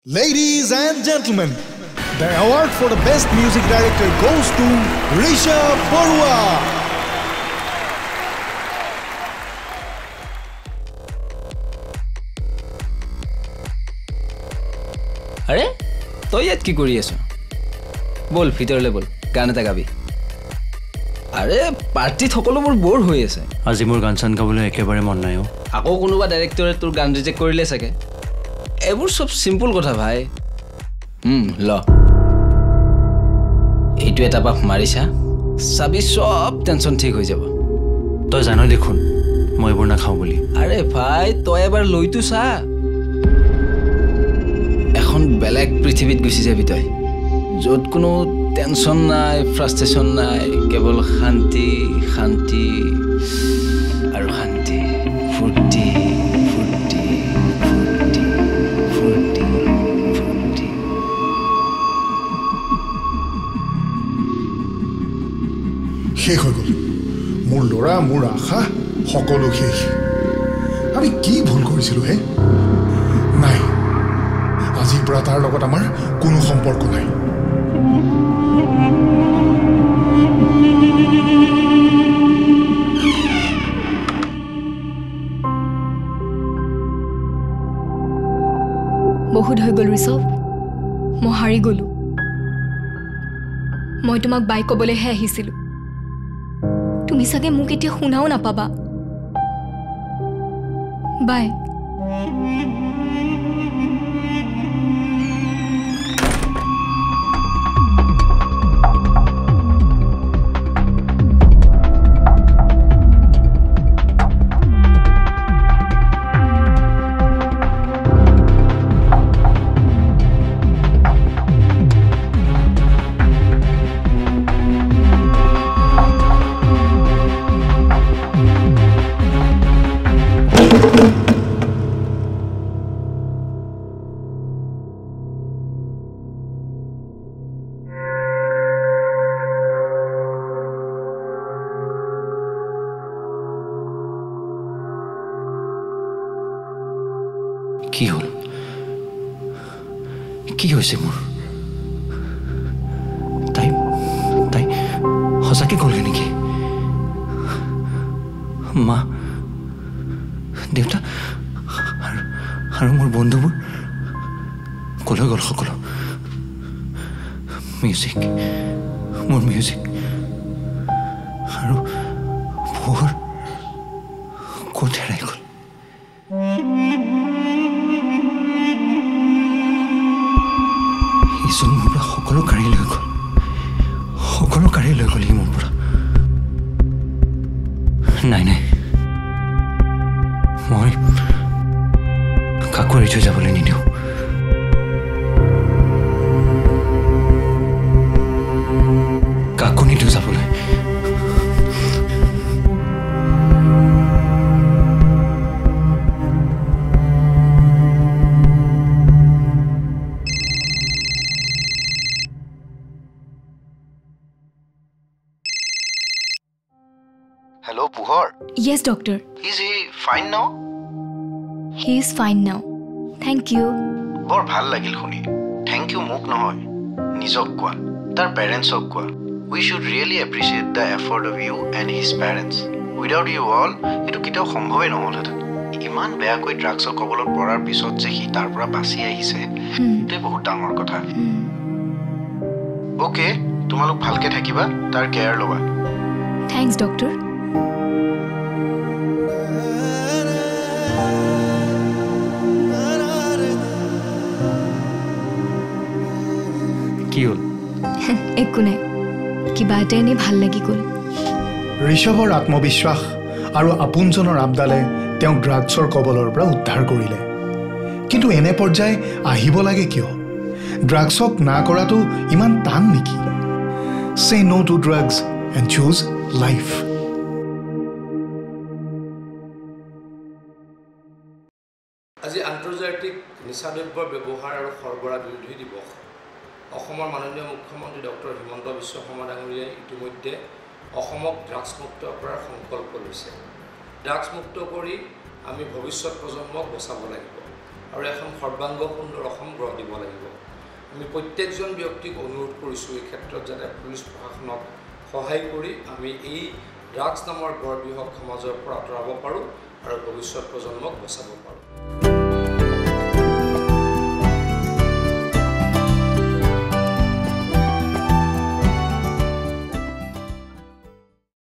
Ladies and gentlemen, the award for the best music director goes to Puhor. আরে তুই ইয়াত কি কৰি আছ বল ভিতৰলে বল গান এটা গাবি আৰে পাৰ্টিত সকলোবোৰ বৰ হৈ আছে আজি মোৰ গান চান গাবলৈ একেবাৰে মন নাই আকৌ কোনোবা ডাইৰেক্টৰে তোৰ গান ৰিজেক্ট কৰিলে চাগে এবোৰ সব সিম্পল কথা ভাই ল এইটো এটা পাপ মাৰিছা সাবি সব টেনশন ঠিক হৈ যাব তই জানো দেখোন মই এবোৰ নাখাও বুলি আৰে ভাই তই এবাৰ লইতো চা এখন বেলেগ পৃথিৱীত গুছি যাবি তই যত কোনো টেনশন নাই ফ্ৰাষ্ট্ৰেচন নাই কেৱল শান্তি শান্তি আৰু শান্তি ফুৰ্তি ফুৰ্তি ফুৰ্তি ফুৰ্তি ফুৰ্তি শেষ হৈ গ'ল মোৰ ল'ৰা মোৰ আশা সকলো শেষ আমি কি ভুল কৰিছিলোঁ হে নাই আজিৰ পৰা তাৰ লগত আমাৰ কোনো সম্পৰ্ক নাই বহুত হৈ গ'ল ঋষভ মই হাৰি গ'লো মই তোমাক বাই ক'বলৈহে আহিছিলোঁ তুমি চাগে মোক এতিয়া শুনাও নাপাবা বাই কি হল কি হৈছে মোৰ তাই তাই সঁচাকে গ'লগে নেকি মা দেউতা আৰু মোৰ বন্ধুবোৰ কলৈ গ'ল সকলো মিউজিক মোৰ মিউজিক আৰু পোহৰ ক'ত হেৰাই গ'ল ইজন মোৰ পৰা সকলো কাঢ়ি লৈ গ'ল সি মোৰ পৰা নাই নাই মই কাকো এৰি থৈ যাবলৈ নিদিওঁ কাকো নিদিওঁ যাবলৈ Hello, Puhor. Yes, doctor. Is he fine now? He is fine now. Thank you. বৰ ভাল লাগিল শুনি Thank you মোক নহয় নিজক কোৱা তাৰ পেৰেণ্টছক কোৱা We should really appreciate the effort of you and his parents. Without you all, এটো কেতিয়াও সম্ভৱেই নহ'লহেঁতেন ইমান বেয়াকৈ ড্ৰাগছৰ কবলত পৰাৰ পিছত যে সি তাৰ পৰা বাচি আহিছে এইটো বহুত ডাঙৰ কথা ওকে তোমালোক ভালকে থাকিবা তাৰ কেয়াৰ ল'বা Thanks, doctor. কি হ'ল একো নাই কিবা এটা এনেই ভাল লাগি গ'ল ঋষভৰ আত্মবিশ্বাস আৰু আপোনজনৰ আবদালে তেওঁক ড্ৰাগছৰ কবলৰ পৰা উদ্ধাৰ কৰিলে কিন্তু এনে পৰ্যায় আহিব লাগে কিয় ড্ৰাগছক না কৰাটো ইমান টান নেকি Say no to drugs and choose life. আজি আন্তৰ্জাতিক নিচাদ্ৰব্যৰ ব্যৱহাৰ আৰু সৰবৰাহ বিৰোধী দিৱস অসমৰ মাননীয় মুখ্যমন্ত্ৰী ডক্টৰ হিমন্ত বিশ্ব শৰ্মা ডাঙৰীয়াই ইতিমধ্যে অসমক ড্ৰাগছ মুক্ত কৰাৰ সংকল্প লৈছে ড্ৰাগছ মুক্ত কৰি আমি ভৱিষ্যত প্ৰজন্মক বচাব লাগিব আৰু এখন সৰ্বাংগ সুন্দৰ অসম গঢ় দিব লাগিব। আমি প্ৰত্যেকজন ব্যক্তিক অনুৰোধ কৰিছোঁ এই ক্ষেত্ৰত যাতে পুলিচ প্ৰশাসনক সহায় কৰি আমি এই ড্ৰাগছ নামৰ বৰ বৃহৎ সমাজৰ পৰা আঁতৰাব পাৰোঁ আৰু ভৱিষ্যত প্ৰজন্মক বচাব পাৰোঁ।